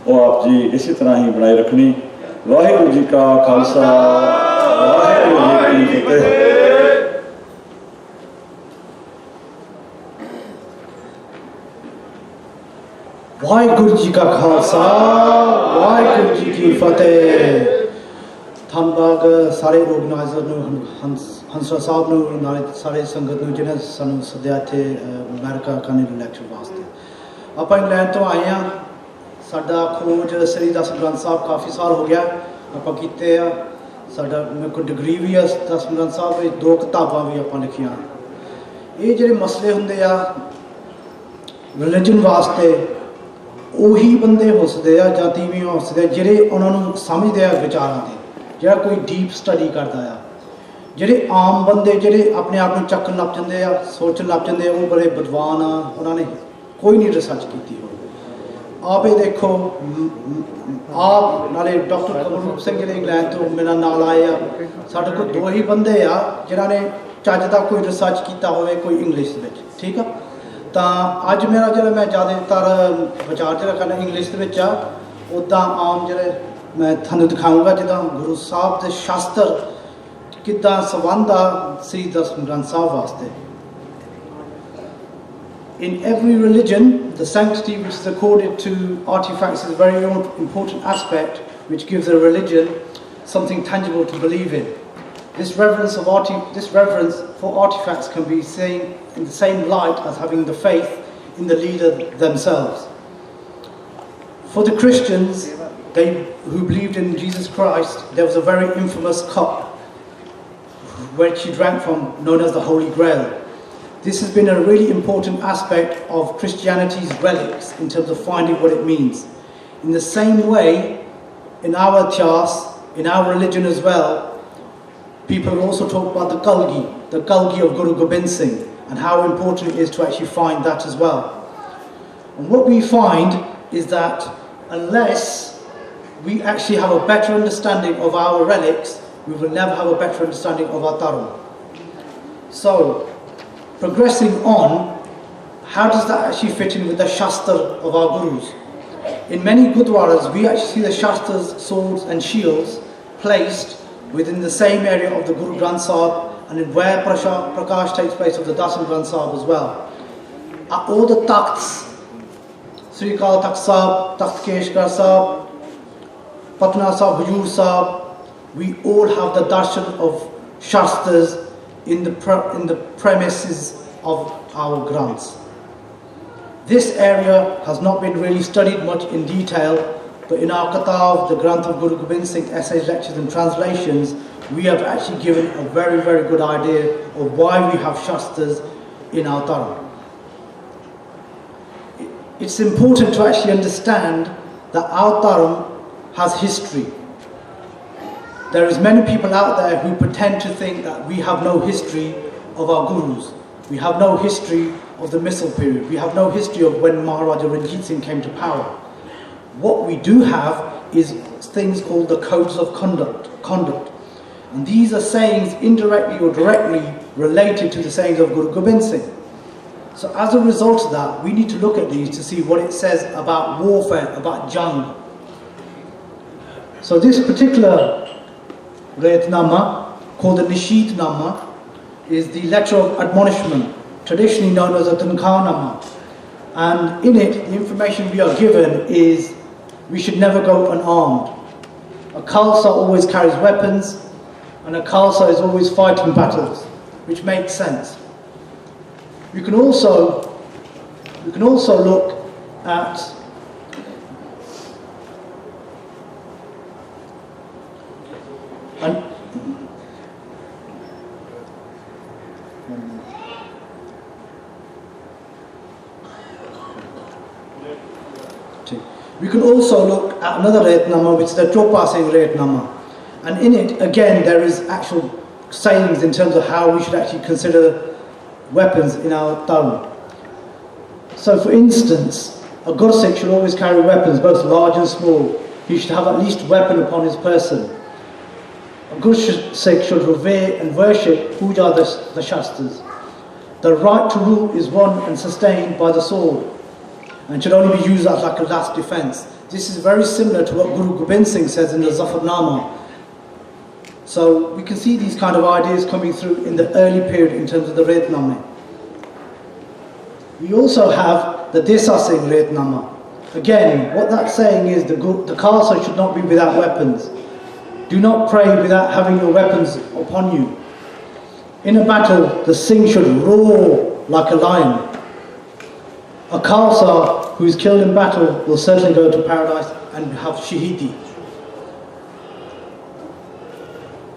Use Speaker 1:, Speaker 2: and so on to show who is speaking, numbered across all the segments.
Speaker 1: वो आप जी इसी तरह ही बनाए रखनी। वाहिगुरू जी का खालसा, वाहिगुरू जी की फतेह।
Speaker 2: वाहिगुरू जी का खालसा, वाहिगुरू जी की फतेह। धन्नवाद सारे ऑर्गेनाइजर हंसरा साहब ਨੂੰ ਨਾਲੇ ਸਾਰੇ ਸੰਗਤ ਨੂੰ ਜਿਹਨੇ ਸਾਨੂੰ ਸੱਦਿਆ ਇੱਥੇ ਅਮਰੀਕਾ ਕਰਨ ਲੈਕਚਰ ਵਾਸਤੇ। ਆਪਾਂ ਇੰਗਲੈਂਡ ਤੋਂ ਆਏ ਹਾਂ। ਸਾਡਾ ਖੋਜ ਸ੍ਰੀ ਦਸਮ ਗ੍ਰੰਥ ਸਾਹਿਬ ਕਾਫੀ ਸਾਲ ਹੋ ਗਿਆ ਆਪਾਂ ਕੀਤੇ ਆ। ਸਾਡਾ ਮੇਰੇ ਕੋਲ ਡਿਗਰੀ ਵੀ ਆ ਦਸਮ ਗ੍ਰੰਥ ਸਾਹਿਬ ਵਿੱਚ, 2 ਕਿਤਾਬਾਂ ਵੀ ਆਪਾਂ ਲਿਖੀਆਂ। ਇਹ ਜਿਹੜੇ ਮਸਲੇ ਹੁੰਦੇ ਆ ਰਿਲੀਜਨ ਵਾਸਤੇ ਉਹੀ ਬੰਦੇ ਹੱਸਦੇ ਆ ਜਾਂ ਤੀਵੀਂ ਹੱਸਦੇ ਆ ਜਿਹੜੇ ਉਹਨਾਂ ਨੂੰ ਸਮਝਦੇ ਆ ਵਿਚਾਰਾਂ ਦੇ, ਜਿਹੜਾ ਕੋਈ ਡੀਪ ਸਟੱਡੀ ਕਰਦਾ ਆ। ਜਿਹੜੇ ਆਮ ਬੰਦੇ ਜਿਹੜੇ ਆਪਣੇ ਆਪ ਨੂੰ ਚੱਕਣ ਲੱਗ ਜਾਂਦੇ ਆ, ਸੋਚਣ ਲੱਗ ਜਾਂਦੇ ਆ, ਉਹ ਬੜੇ ਵਿਦਵਾਨ ਆ, ਉਹਨਾਂ ਨੇ ਕੋਈ ਨਹੀਂ ਰਿਸਰਚ ਕੀਤੀ ਹੋਈ। ਆਪ ਇਹ ਦੇਖੋ, ਆਪ ਨਾਲੇ ਡਾਕਟਰ ਕਮਲਰੂਪ ਸਿੰਘ ਜਿਹੜੇ ਇੰਗਲੈਂਡ ਤੋਂ ਮੇਰੇ ਨਾਲ ਆਏ ਆ, ਸਾਡੇ ਕੋਲ 2 ਹੀ ਬੰਦੇ ਆ ਜਿਨ੍ਹਾਂ ਨੇ ਚੱਜ ਦਾ ਕੋਈ ਰਿਸਰਚ ਕੀਤਾ ਹੋਵੇ ਕੋਈ ਇੰਗਲਿਸ਼ ਦੇ ਵਿੱਚ, ਠੀਕ ਆ। ਤਾਂ ਅੱਜ ਮੇਰਾ ਜਿਹੜਾ ਮੈਂ ਜ਼ਿਆਦਾਤਰ ਵਿਚਾਰ ਜਿਹੜਾ ਕਰਨਾ ਇੰਗਲਿਸ਼ ਦੇ ਵਿੱਚ ਆ। ਉੱਦਾਂ ਆਮ ਜਿਹੜੇ ਮੈਂ ਤੁਹਾਨੂੰ ਦਿਖਾਊਂਗਾ ਜਿੱਦਾਂ ਗੁਰੂ ਸਾਹਿਬ ਦੇ ਸ਼ਾਸਤਰ ਕਿੱਦਾਂ ਸੰਬੰਧ ਆ ਸ੍ਰੀ ਦਸਮ ਗ੍ਰੰਥ ਸਾਹਿਬ ਵਾਸਤੇ। In every religion, the sanctity which is accorded to artifacts is a very important aspect which gives a religion something tangible to believe in. This reverence for artifacts can be seen in the same light as having the faith in the leader themselves. For the Christians, who believed in Jesus Christ, there was a very infamous cup which he drank from, known as the Holy Grail. This has been a really important aspect of Christianity's relics in terms of finding what it means. In the same way, in our ityas, in our religion as well, people also talk about the Kalgi of Guru Gobind Singh, and how important it is to actually find that as well. And what we find is that unless we actually have a better understanding of our relics, we will never have a better understanding of our dharma. So, progressing on, how does that actually fit in with the shastra of our gurus? In many gurdwaras, we actually see the shastras, swords and shields placed within the same area of the Guru Granth Sahib and in where Prakash takes place of the Dasam Granth Sahib as well. All the takhts, Sri Akal Takht Sahib, Takht Keshkar Sahib, Patna Sahib, Hujur Sahib, we all have the darshan of shastras in the premises of our granths. This area has not been really studied much in detail, but in our Kitab, the Granth of Guru Gobind Singh, essays, lectures and translations, we have actually given a very, very good idea of why we have shastras in our dharma. It's important to actually understand that our dharma has history. There is many people out there who pretend to think that we have no history of our gurus. We have no history of the Missile period. We have no history of when Maharaja Ranjit Singh came to power. What we do have is things called the codes of conduct. And these are sayings indirectly or directly related to the sayings of Guru Gobind Singh. So as a result of that, we need to look at these to see what it says about warfare, about jang. So this particular Rayatnama, called the Nisheetnama, is the letter of admonishment, traditionally known as a Tankhanama. And in it, the information we are given is we should never go unarmed. A Khalsa always carries weapons, and a Khalsa is always fighting battles, which makes sense. We can also look at another Rayatnama, which is the Chopasing Rayatnama. And in it, again, there is actual sayings in terms of how we should actually consider weapons in our dharma. So for instance, a Gursikh should always carry weapons, both large and small. He should have at least a weapon upon his person. A Gursikh should revere and worship puja the Shastras. The right to rule is won and sustained by the sword, and should only be used as like a last defense. This is very similar to what Guru Gobind Singh says in the Zafarnama. So we can see these kind of ideas coming through in the early period in terms of the Retname. We also have the Dasam Retnama. Again, what that's saying is the Khalsa should not be without weapons. Do not pray without having your weapons upon you. In a battle, the Singh should roar like a lion. A Khalsa who is killed in battle will certainly go to paradise and have Shahidi.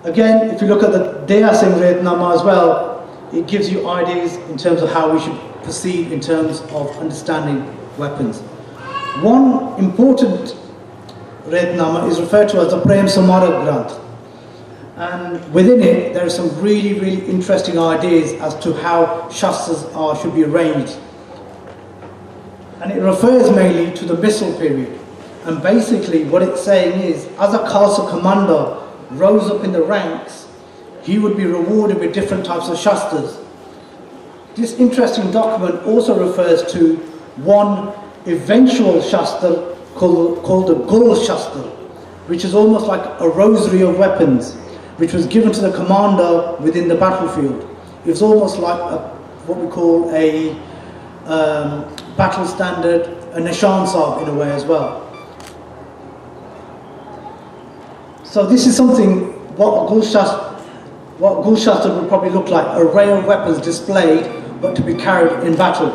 Speaker 2: Again, if you look at the Dasam Retnama as well, it gives you ideas in terms of how we should proceed in terms of understanding weapons. One important Retnama is referred to as the Prem Samara Granth. And within it, there are some really, really interesting ideas as to how Shastras should be arranged. And it refers mainly to the missile period. And basically what it's saying is, as a Khalsa commander rose up in the ranks, he would be rewarded with different types of Shastras. This interesting document also refers to one eventual Shastra called the Gul Shastra, which is almost like a rosary of weapons, which was given to the commander within the battlefield. It was almost like what we call a battle standard, a Nishan Sahib in a way as well. So this is something, what Gul Shastra would probably look like, an array of weapons displayed, but to be carried in battle.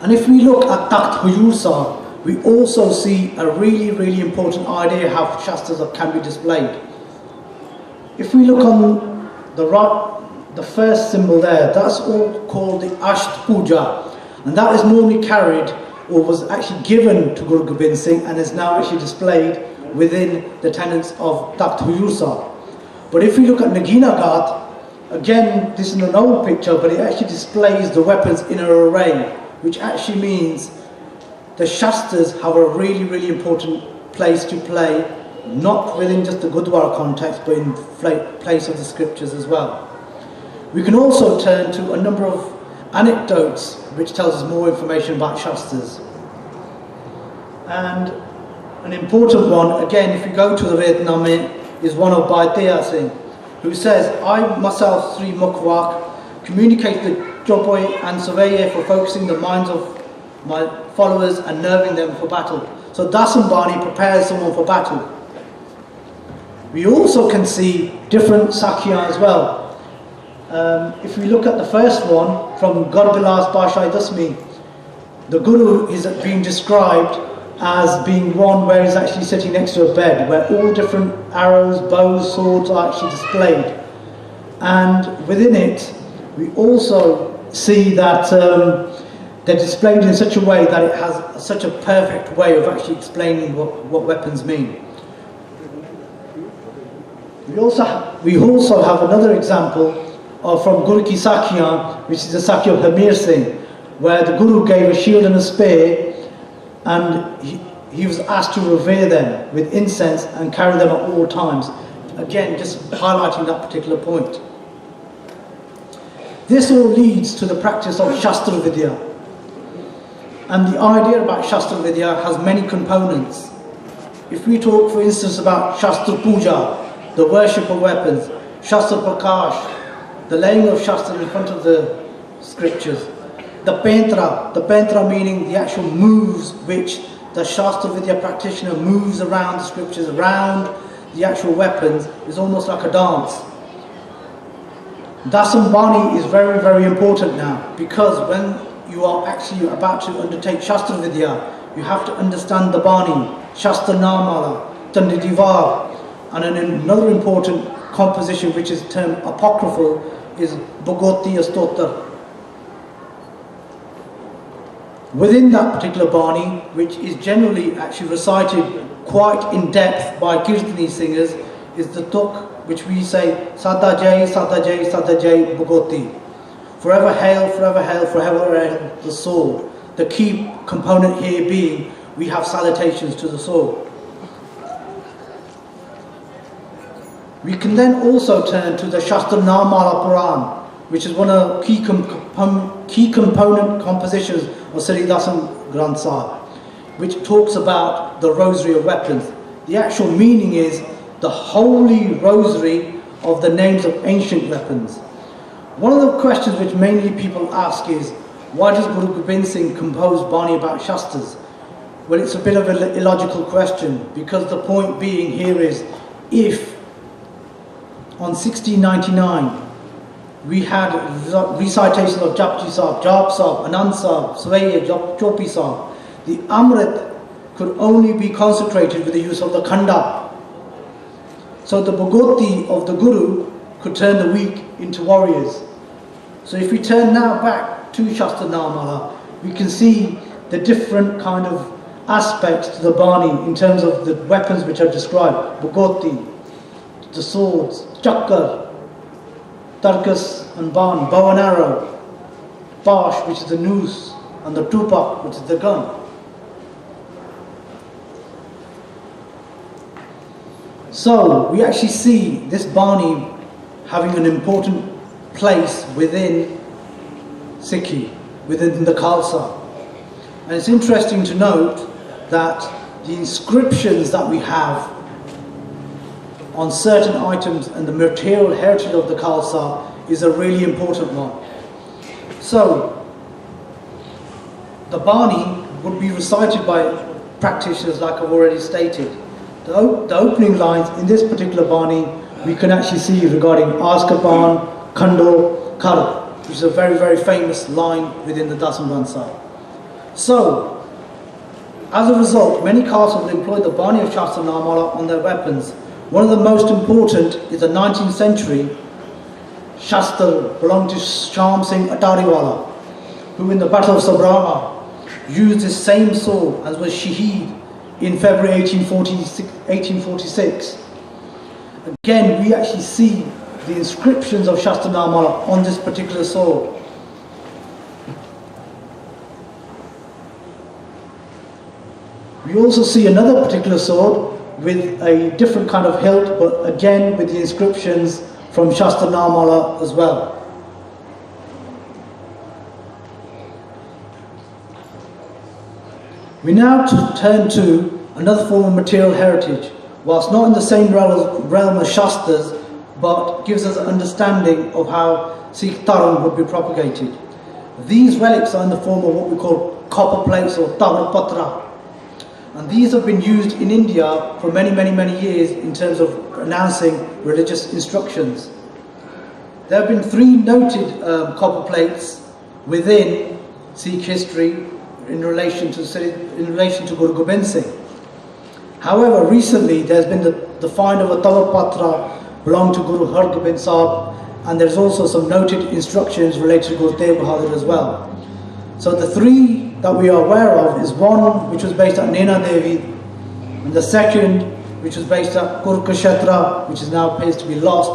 Speaker 2: And if we look at Takht Huzur Sahib, we also see a really, really important idea how Shastras can be displayed. If we look on the right, the first symbol there, that's all called the Asht Puja. And that is normally carried, or was actually given to Guru Gobind Singh, and is now actually displayed within the tenets of Takht Huzur Sahib. But if we look at Nagina Ghat, again, this is an old picture, but it actually displays the weapons in an array, which actually means the Shastras have a really, really important place to play, not within just the Gurdwara context, but in place of the scriptures as well. We can also turn to a number of anecdotes which tells us more information about Shastras. And an important one, again, if you go to the Retname, is one of Bhatia Singh, who says, I myself, Sri Mukhwak, communicate the Joboy and Surveyor for focusing the minds of my followers and nerving them for battle. So Dasam Bani prepares someone for battle. We also can see different Sakya as well. If we look at the first one from Garbilas Bashai Dasmi, the Guru is being described as being one where he's actually sitting next to a bed, where all different arrows, bows, swords are actually displayed. And within it, we also see that they're displayed in such a way that it has such a perfect way of actually explaining what weapons mean. We also have another example from Guru Ki Sakya, which is the Sakya of Hamir Singh, where the Guru gave a shield and a spear, and he was asked to revere them with incense and carry them at all times. Again, just highlighting that particular point. This all leads to the practice of Shastra Vidya. And the idea about Shastra Vidya has many components. If we talk, for instance, about Shastra Puja, the worship of weapons, Shastra Prakash, the laying of Shastra in front of the scriptures, the Pentra meaning the actual moves which the Shastra Vidya practitioner moves around the scriptures, around the actual weapons, is almost like a dance. Dasam Bani is very, very important now, because when you are actually about to undertake Shastra Vidya, you have to understand the Bani, Shastra Namala, Tandidivar, and another important composition which is termed apocryphal is Bhagoti Astotra. Within that particular Bani, which is generally actually recited quite in depth by Kirtani singers, is the Tuk, which we say Sada Jai, Sada Jai, Sada Jai, Bhagoti. Forever hail, forever hail, forever hail the soul. The key component here being we have salutations to the soul. We can then also turn to the Shastra Namala Puran, which is one of the key component compositions of Sri Dasam Granth Sahib. which talks about the rosary of weapons. The actual meaning is the holy rosary of the names of ancient weapons. One of the questions which mainly people ask is, why does Guru Gobind Singh compose Bani about Shastras? Well, it's a bit of an illogical question, because the point being here is, if on 1699 we had recitations of Japji Sahib, Jap Sahib, Anand Sahib, Svaya, Chopi Sahib, the Amrit could only be consecrated with the use of the Khanda. So the Bhagoti of the Guru could turn the weak into warriors. So if we turn now back to Shastra Namala, we can see the different kind of aspects to the Bani in terms of the weapons which are described. Bhagoti, the swords, Chakkar, Tarkas and Ban, bow and arrow, Pash, which is the noose, and the Tupak, which is the gun. So we actually see this Bani having an important place within Sikhi, within the Khalsa. And it's interesting to note that the inscriptions that we have on certain items and the material heritage of the Khalsa is a really important one. So the Bani would be recited by practitioners, like I've already stated. The opening lines in this particular Bani we can actually see regarding Askapan, Khando, Kar, which is a very, very famous line within the Dasam Sahib. So, as a result, many castes have employed the Bani of Shastra Namala on their weapons. One of the most important is the 19th century Shastra belonging to Shyam Singh Atariwala, who in the Battle of Sabrama used this same sword and was shaheed in February 1846. Again, we actually see the inscriptions of Shastra Namala on this particular sword. We also see another particular sword with a different kind of hilt, but again with the inscriptions from Shastra Namala as well. We now turn to another form of material heritage, whilst not in the same realm as Shastras, but gives us an understanding of how Sikh Dharma would be propagated. These relics are in the form of what we call copper plates or Tamil Patra. And these have been used in India for many, many, many years in terms of announcing religious instructions. There have been 3 noted copper plates within Sikh history in relation to Guru Gobind Singh. However, recently there's been the find of a Tamil Patra belonging to Guru Har Gobind Sahib, and there's also some noted instructions related to Guru Teg Bahadur as well. So the 3 that we are aware of is one which was based at Naina Devi, and the second which was based at Kurkshetra, which is now appears to be lost,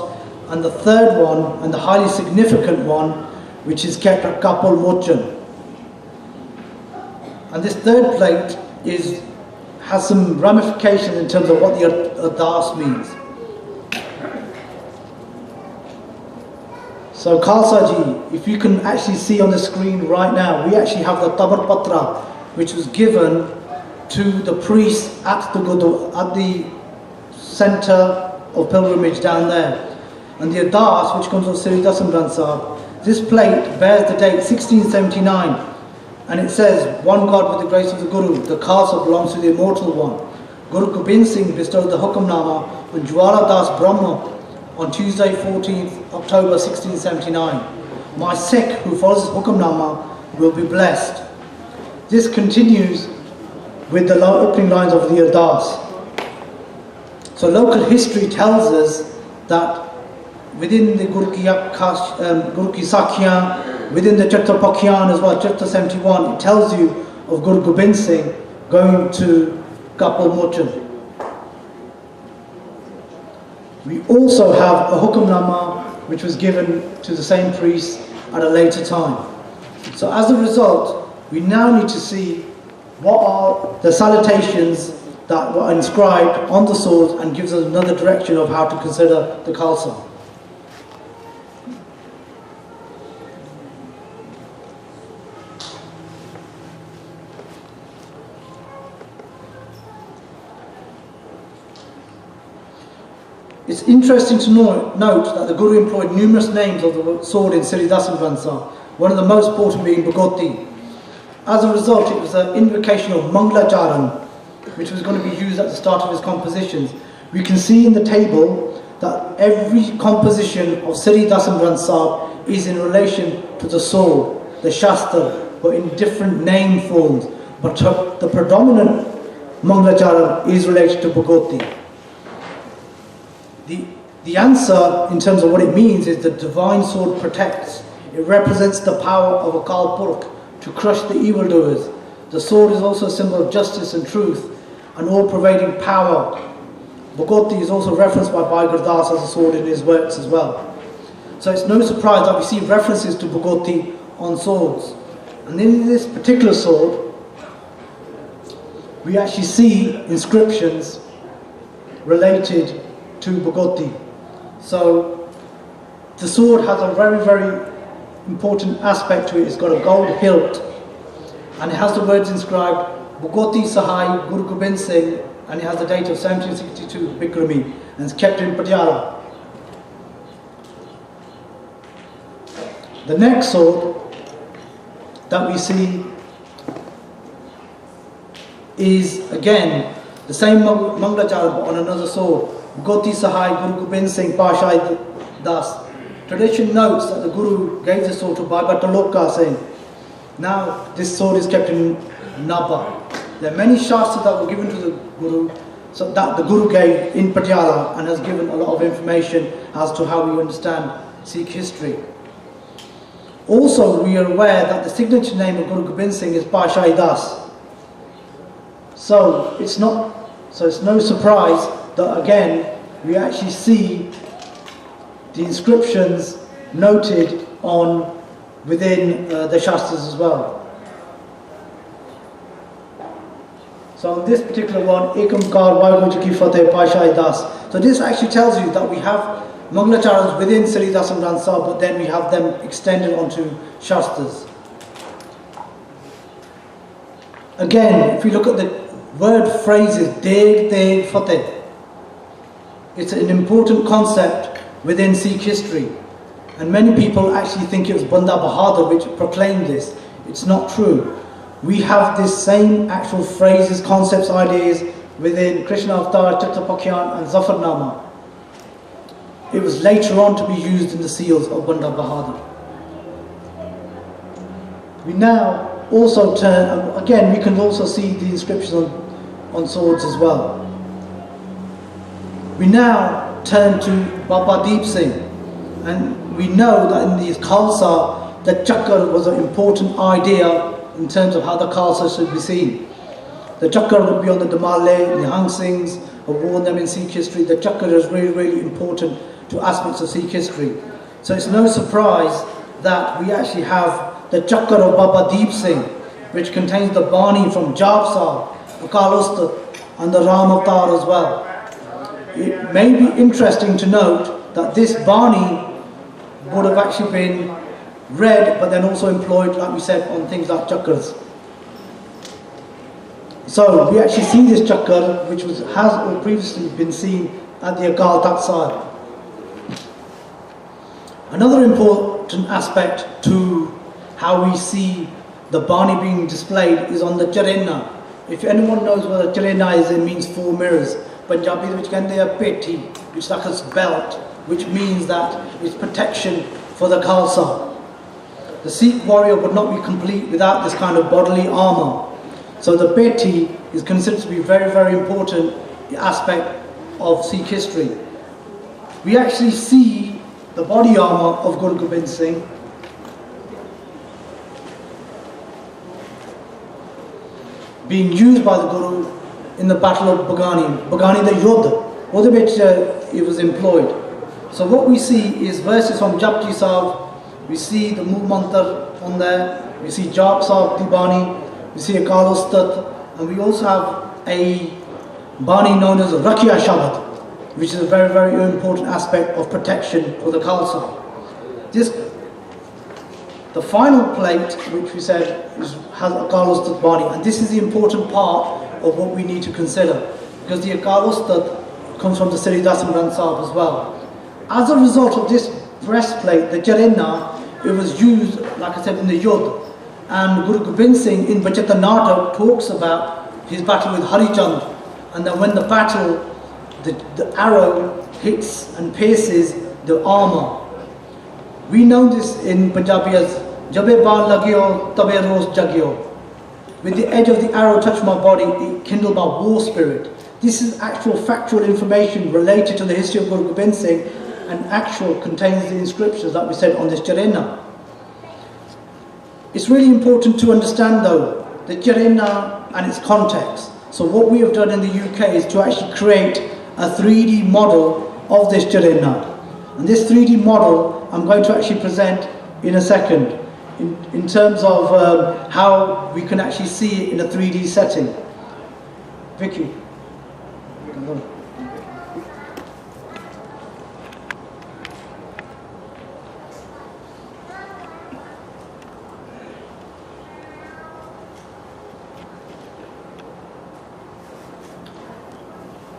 Speaker 2: and the third one, and the highly significant one, which is kept at Kapil Mochan. And this third plate has some ramifications in terms of what the Ardas means. So Khalsa Ji, if you can actually see on the screen right now, we actually have the Tabar Patra, which was given to the priest at the centre of pilgrimage down there. And the Ardas, which comes from Sri Dasam Granth Sahib, this plate bears the date 1679, and it says, "One God with the grace of the Guru, the Khalsa belongs to the Immortal One. Guru Gobind Singh bestowed the Hukamnama on Jwala Das Brahma on Tuesday 14th October 1679. My Sikh who follows his Hukamnama will be blessed." This continues with the opening lines of the Ardas. So local history tells us that within the Guru Ki Sakhiyan, within the Chattapakyan as well, Chapter 71, it tells you of Guru Gobind Singh going to Kapil Mochan. We also have a Hukamnama which was given to the same priest at a later time. So as a result, we now need to see what are the salutations that were inscribed on the swords, and gives us another direction of how to consider the Khalsa. It's interesting to note that the Guru employed numerous names of the sword in Sri Dasam Granth Sahib, one of the most important being Bhagoti. As a result, it was an invocation of Manglacharan, which was going to be used at the start of his compositions. We can see in the table that every composition of Sri Dasam Granth Sahib is in relation to the sword, the Shastra, but in different name forms. But the predominant Manglacharan is related to Bhagoti. The answer, in terms of what it means, is the divine sword protects. It represents the power of Akal Purkh to crush the evildoers. The sword is also a symbol of justice and truth, and all-pervading power. Bhagoti is also referenced by Bhai Gurdas as a sword in his works as well. So it's no surprise that we see references to Bhagoti on swords. And in this particular sword, we actually see inscriptions related to Bhagoti. So the sword has a very, very important aspect to it. It's got a gold hilt, and it has the words inscribed Bhagoti Sahai Guru Gobind Singh, and it has the date of 1762 Bikrami, and it's kept in Patiala. The next sword that we see is again the same Manglacharan but on another sword. Bhagoti Sahai Guru Gobind Singh Pashai Das. Tradition notes that the Guru gave the sword to Baba Taloka Singh. Now this sword is kept in Napa. There are many shastras that were given to the Guru, so that the Guru gave in Patiala, and has given a lot of information as to how we understand Sikh history. Also, we are aware that the signature name of Guru Gobind Singh is Pashai Das. So it's no surprise that again we actually see the inscriptions noted on within the Shastras as well. So on this particular one, Ekam Kar Vaheguru Ji Ki Fateh Pashai Das. So this actually tells you that we have Manglacharans within Sri Dasam Granth Sahib, but then we have them extended onto Shastras. Again, if we look at the word phrases, Deg, Deg, Fateh, it's an important concept within Sikh history. And many people actually think it was Banda Bahadur which proclaimed this. It's not true. We have this same actual phrases, concepts, ideas within Krishna Avatar, Chittapakyan and Zafarnama. It was later on to be used in the seals of Banda Bahadur. We now also turn, again we can also see the inscriptions on swords as well. We now turn to Baba Deep Singh, and we know that in the Khalsa, the chakra was an important idea in terms of how the Khalsa should be seen. The chakra would be on the Damale, Nihang Singhs have worn them in Sikh history. The chakra is really, really important to aspects of Sikh history. So it's no surprise that we actually have the chakra of Baba Deep Singh, which contains the Bani from Japsa, Akal Ustat and the Ram Avatar as well. It may be interesting to note that this Bani would have actually been read but then also employed, like we said, on things like chakras. So we actually see this chakra, which has previously been seen at the Akal Takht Sahib. Another important aspect to how we see the Bani being displayed is on the Charena. If anyone knows what a Charena is, it means four mirrors. Punjabi which can be a peti, which is like a belt, which means that it's protection for the Khalsa. The Sikh warrior would not be complete without this kind of bodily armour. So the peti is considered to be a very, very important aspect of Sikh history. We actually see the body armour of Guru Gobind Singh being used by the Guru in the battle of Bagani the Yodh, which it was employed. So what we see is verses from Japji Sahib, we see the Mool Mantar on there, we see Jap Sahib the Bani, we see Akal Ustat, and we also have a Bani known as Rakia Shabad, which is a very, very important aspect of protection for the Khalsa. The final plate, which we said has Akal Ustat Bani, and this is the important part of what we need to consider, because the Akal Ustat comes from the Sri Dasam Granth Sahib as well. As a result of this breastplate, the Jarenna, it was used, like I said, in the Yudh. And Guru Gobind Singh in Bachata talks about his battle with Harichand. And then when the battle, the arrow hits and pierces the armor. We know this in Punjabi as Jabe Baal Lagyo, Tabe Roz Jagyo. With the edge of the arrow touched my body, it kindled my war spirit. This is actual factual information related to the history of Guru Gobind Singh, and actual contains the inscriptions that we said on this Jarenna. It's really important to understand though the Jarenna and its context. So what we have done in the UK is to actually create a 3D model of this Jarenna. And this 3D model I'm going to actually present in a second in terms of how we can actually see it in a 3D setting. Vicky.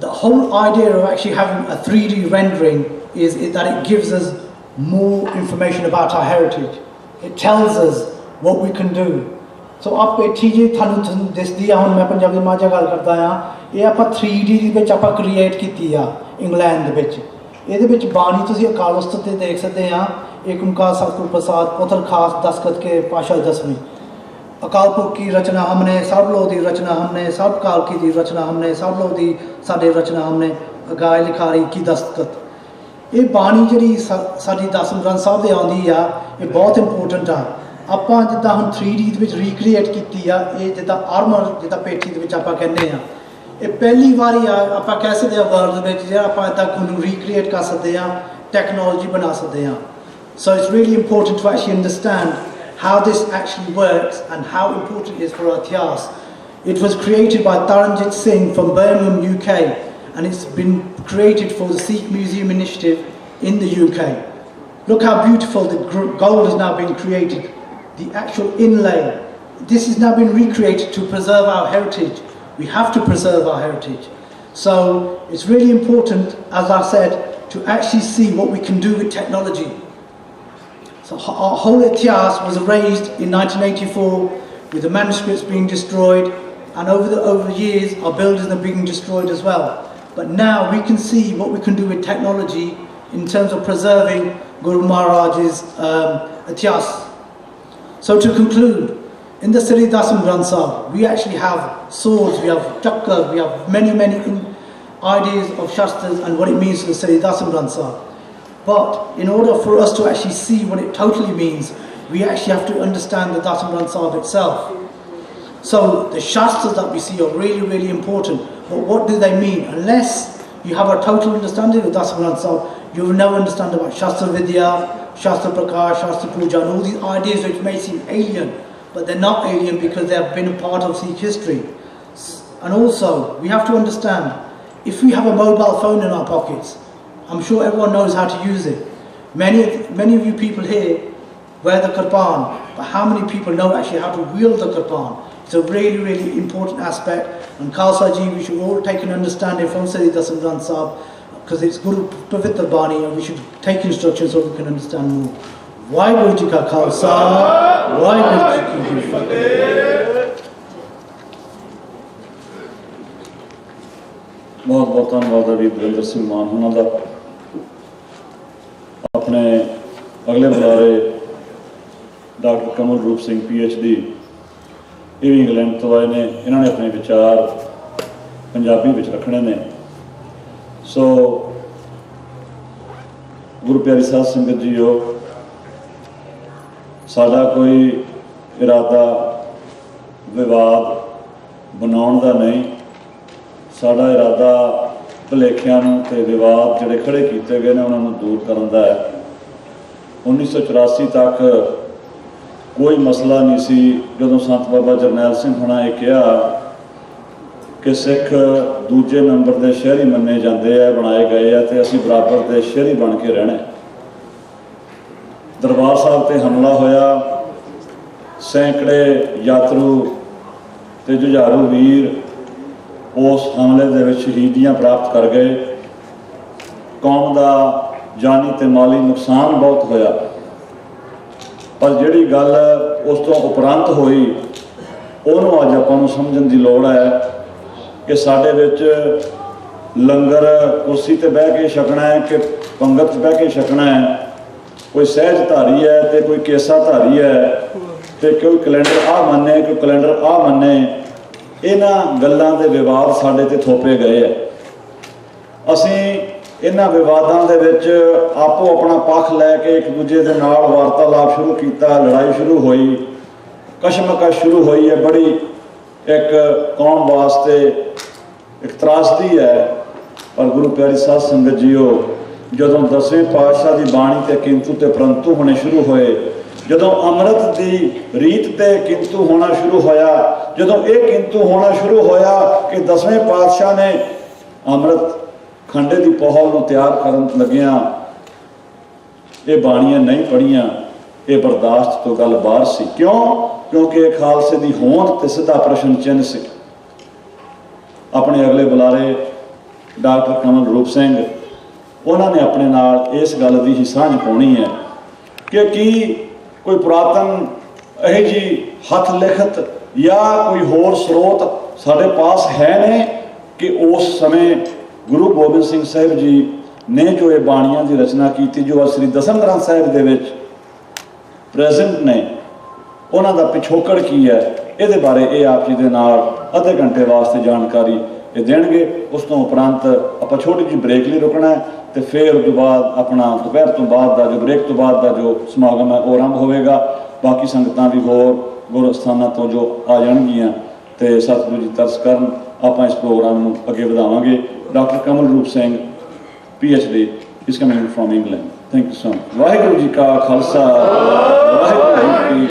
Speaker 2: The whole idea of actually having a 3D rendering is that it gives us more information about our heritage. It tells us what we can do. So आप चीज़ें थानू this दिया हूँ मैं पंजाबी माजा गल करता हैं ये आप 3D दी बिच आप क्रिएट की आ इंग्लैंड दे बिच ये बिच बाणी तुसी अकाल उस्तत ते देख सकते हैं एक उनका सतगुरु प्रसाद पुत्र खास दस्तखत के पाशा 10वीं अकाल पुरख की रचना हमने सब लोग दी रचना हमने सब काल की दी रचना हमने सब लोग दी साडे रचना हमने गाय लिखारी की दस्तखत ये बाणी जी साडी दसम ग्रंथ साहब दे आंदी आ ये बहुत इंपोर्टेंट आ ਆਪਾਂ ਜਿੱਦਾਂ ਹੁਣ 3D ਦੇ ਵਿੱਚ ਰੀਕ੍ਰੀਏਟ ਕੀਤੀ ਆ ਇਹ ਜਿੱਦਾਂ ਆਰਮਰ ਜਿੱਦਾਂ ਪੇਠੀ ਦੇ ਵਿੱਚ ਆਪਾਂ ਕਹਿੰਦੇ ਆ ਇਹ ਪਹਿਲੀ ਵਾਰੀ ਆ ਆਪਾਂ ਕਹਿ ਸਕਦੇ ਆ ਵਰਲਡ ਦੇ ਵਿੱਚ ਜਿਹੜਾ ਆਪਾਂ ਇਦਾਂ ਨੂੰ ਰੀਕ੍ਰੀਏਟ ਕਰ ਸਕਦੇ ਆ ਟੈਕਨੋਲੋਜੀ ਬਣਾ ਸਕਦੇ ਆ so it's really important to actually understand how this actually works and how important it is for our ityas. It was created by Taranjit Singh from Birmingham, UK, and it's been created for the Sikh Museum Initiative in the UK. Look how beautiful the gold has now been created. The actual inlay, this has now been recreated to preserve our heritage. We have to preserve our heritage. So it's really important, as I said, to actually see what we can do with technology. So our whole ityas was erased in 1984 with the manuscripts being destroyed, and over the years our buildings are being destroyed as well. But now we can see what we can do with technology in terms of preserving Guru Maharaj's ityas. So to conclude, in the Sri Dasam Granth Sahib, we actually have swords, we have chakkras, we have many ideas of shastras and what it means to the Sri Dasam Granth Sahib. But in order for us to actually see what it totally means, we actually have to understand the Dasam Granth Sahib itself. So the shastras that we see are really important, but what do they mean? Unless you have a total understanding of Dasam Granth Sahib, you will never understand about Shastra Vidya, Shastra Prakash, Shastra Puja, and all these ideas which may seem alien, but they're not alien because they have been a part of Sikh history. And also, we have to understand, if we have a mobile phone in our pockets, I'm sure everyone knows how to use it. Many of you people here wear the kirpan, but how many people know actually how to wield the kirpan? It's a really important aspect, and Khalsa Ji, we should all take an understanding from Sri Dasam Granth Sahib, because it's Guru Pavitra Bani, and we should take instructions so we can understand more. Waheguru Ji Ka Khalsa, Waheguru Ji Ki Fateh.
Speaker 1: बहुत धन्यवाद अभी गुरिंदर सिंह मान उन्होंने अपने अगले बुलारे doctor Kamal Roop Singh PhD ये भी England तो आए ने इन्होंने अपने विचार पंजाबी विच रखने ने सो गुरु प्यारी साध संगत जी हो साडा कोई इरादा विवाद बनाउण दा नहीं साडा इरादा भुलेखियां ते विवाद जिहड़े खड़े कीते गए ने उन्हां नूं दूर करन दा है 1984 तक कोई मसला नहीं सी जदों संत बाबा जरनैल सिंह होना ये कहा कि सिख दूजे नंबर के शहरी मन्ने जाते हैं बनाए गए हैं तो असी बराबर के शहरी बन के रहना दरबार साहब ते हमला होया सैकड़े यात्रु ते जुझारू वीर उस हमले दे विच शहीदियां प्राप्त कर गए कौम का जानी ते माली नुकसान बहुत होया, पर जिहड़ी गल उस तो उपरंत होई उहनूं अज आपां नूं समझण दी लोड़ है कि साडे विच लंगर कुर्सी ते बह के छकना है कि पंगत बह के छकना है, कोई सहज धारी है तो कोई केसा धारी है, तो कोई कैलेंडर आ मन्ने कोई कैलेंडर आ मन्ने। इन्हां गल्लां दे विवाद साडे ते थोपे गए है। असीं इन्हां विवादां दे विच आपो अपना पक्ष लैके एक दूजे दे नाल वार्तालाप शुरू किया, लड़ाई शुरू हुई, कशमकश शुरू हुई है। बड़ी एक कौम वास्ते एक त्रासदी है। पर गुरु प्यारी साध संगत जीओ, जदों 10वें पातशाह की बाणी ते किंतु ते परंतु होने शुरू होए, जदों अमृत की रीत ते किंतु होना शुरू होया, जदों ये किंतु होना शुरू होया कि 10वें पातशाह ने अमृत खंडे की पहल नूं तैयार करन लगिया ये बाणियां नहीं पढ़ियां, ये बर्दाश्त तो गल बाहर सी। क्यों? क्योंकि खालसे की होंद ते सिद्धा प्रश्न चिन्ह से। अपने अगले बुलारे डॉक्टर कमल रूप सिंह उन्होंने अपने नाल इस गल की ही सांझ पाउणी है कि की कोई पुरातन यही जी हथ लिखत या कोई होर स्रोत साढ़े पास है ने कि उस समय गुरु गोबिंद सिंह साहिब जी ने जो ये बाणियां की रचना की, जो श्री दसम ग्रंथ साहिब दे विच प्रेजेंट ने, उन्हां दा पिछोकड़ की है, ये बारे ये आप जी दे नाल अद्धे घंटे वास्ते जानकारी ये देणगे। उस तो उपरंत आपां छोटी जी ब्रेक लिए रुकना है, तो फिर उस बाद अपना दोपहर तो बाद का जो ब्रेक तो बाद का जो समागम है वो आरंभ होगा। बाकी संगतां भी होर गुर स्थानां तो जो आ जाणगियां ते सतगुरु जी तरस करन, आपां इस प्रोग्राम नूं अगे वधावांगे। Doctor Kamal Roop Singh PhD is coming from England. Thank you so much. Waheguru ji का खालसा, वाहिगुरू जी की